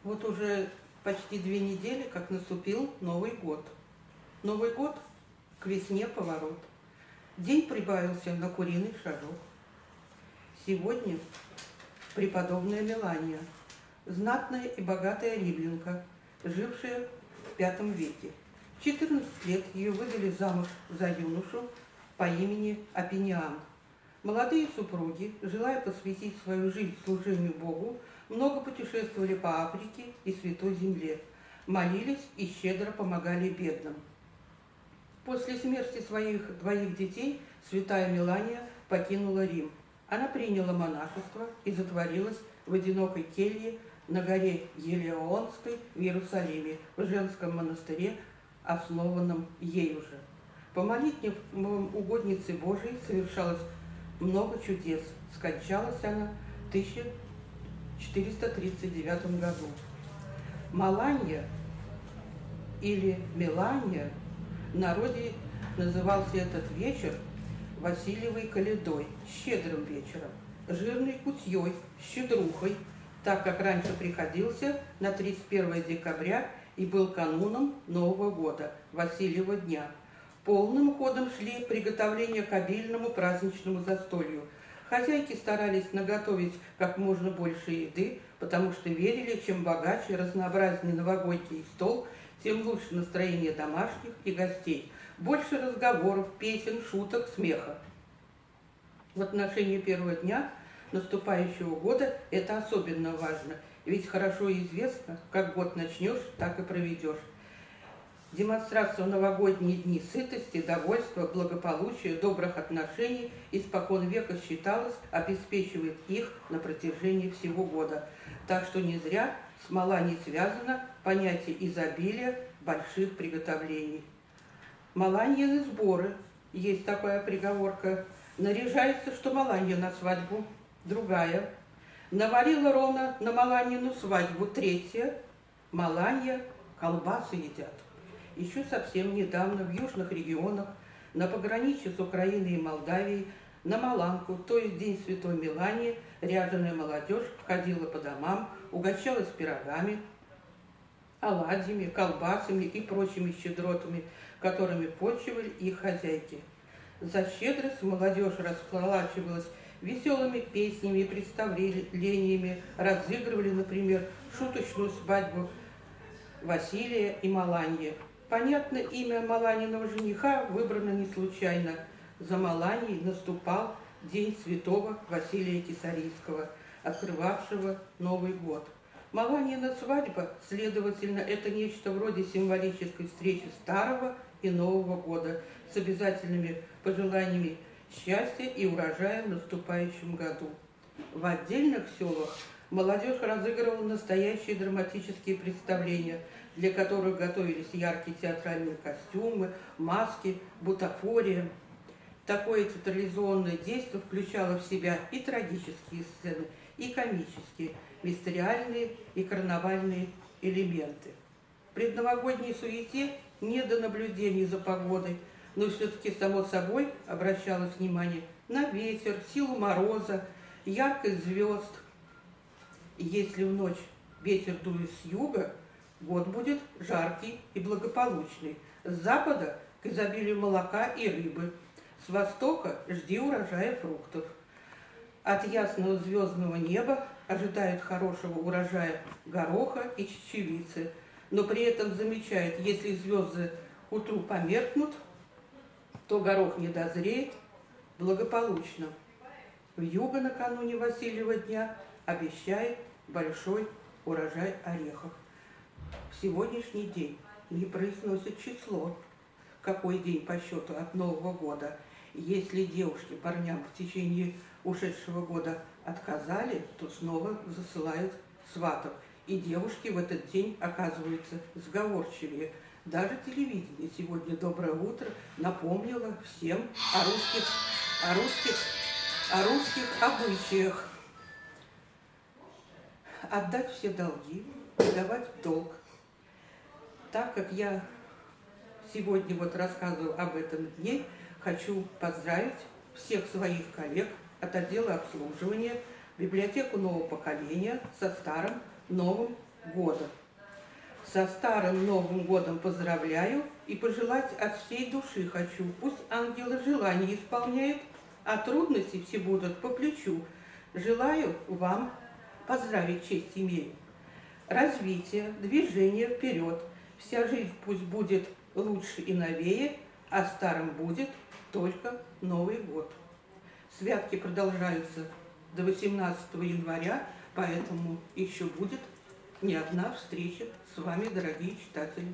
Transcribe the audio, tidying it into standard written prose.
Вот уже почти 2 недели, как наступил Новый год. Новый год к весне поворот. День прибавился на куриный шажок. Сегодня преподобная Мелания, знатная и богатая римлянка, жившая в V веке. В 14 лет ее выдали замуж за юношу по имени Апиниан. Молодые супруги, желая посвятить свою жизнь служению Богу, много путешествовали по Африке и Святой Земле, молились и щедро помогали бедным. После смерти своих 2 детей святая Мелания покинула Рим. Она приняла монашество и затворилась в одинокой келье на горе Елеонской в Иерусалиме, в женском монастыре, основанном ею же. По молитве угодницы Божией совершалось много чудес. Скончалась она в 1439 году. Маланья или Мелания, в народе назывался этот вечер Васильевой коледой, щедрым вечером, жирной кутьей, щедрухой, так как раньше приходился на 31 декабря и был кануном Нового года, Васильева дня. Полным ходом шли приготовления к обильному праздничному застолью. Хозяйки старались наготовить как можно больше еды, потому что верили, чем богаче и разнообразнее новогодний стол, тем лучше настроение домашних и гостей. Больше разговоров, песен, шуток, смеха. В отношении первого дня наступающего года это особенно важно, ведь хорошо известно, как год начнешь, так и проведешь. Демонстрацию новогодние дни сытости, довольства, благополучия, добрых отношений испокон века считалось, обеспечивает их на протяжении всего года. Так что не зря с Маланьей связано понятие изобилия больших приготовлений. Маланьины сборы, есть такая приговорка, наряжается, что Маланья на свадьбу, другая. Наварила ровно на Маланьину свадьбу, третья. Маланья колбасы едят. Еще совсем недавно в южных регионах, на пограничье с Украиной и Молдавией, на Маланку, то есть День Святой Мелании, ряженая молодежь ходила по домам, угощалась пирогами, оладьями, колбасами и прочими щедротами, которыми почивали их хозяйки. За щедрость молодежь расплачивалась веселыми песнями и представлениями, разыгрывали, например, шуточную свадьбу Василия и Маланьи. Понятно, имя Маланиного жениха выбрано не случайно. За Маланьей наступал День святого Василия Кесарийского, открывавшего Новый год. Маланьина свадьба, следовательно, это нечто вроде символической встречи Старого и Нового года с обязательными пожеланиями счастья и урожая в наступающем году. В отдельных селах молодежь разыгрывала настоящие драматические представления, для которых готовились яркие театральные костюмы, маски, бутафория. Такое театрализованное действие включало в себя и трагические сцены, и комические, мистериальные и карнавальные элементы. В предновогодней суете не до наблюдений за погодой, но все-таки само собой обращалось внимание на ветер, силу мороза, яркость звезд. Если в ночь ветер дует с юга, год будет жаркий и благополучный. С запада к изобилию молока и рыбы. С востока жди урожая фруктов. От ясного звездного неба ожидают хорошего урожая гороха и чечевицы, но при этом замечают, если звезды к утру померкнут, то горох не дозреет благополучно. Вьюга накануне Васильева дня обещает большой урожай орехов. В сегодняшний день не произносит число, какой день по счету от Нового года. Если девушки парням в течение ушедшего года отказали, то снова засылают сватов. И девушки в этот день оказываются сговорчивее. Даже телевидение сегодня «Доброе утро» напомнило всем о русских обычаях. Отдать все долги, давать в долг. Так как я сегодня рассказываю об этом дне, хочу поздравить всех своих коллег от отдела обслуживания, библиотеку нового поколения со старым, новым года. Со Старым Новым годом поздравляю и пожелать от всей души хочу. Пусть ангелы желания исполняют, а трудности все будут по плечу. Желаю вам, поздравить честь имею, развития, движения вперед. Вся жизнь пусть будет лучше и новее, а старым будет только Новый год. Святки продолжаются до 18 января, поэтому еще будет не одна встреча с вами, дорогие читатели.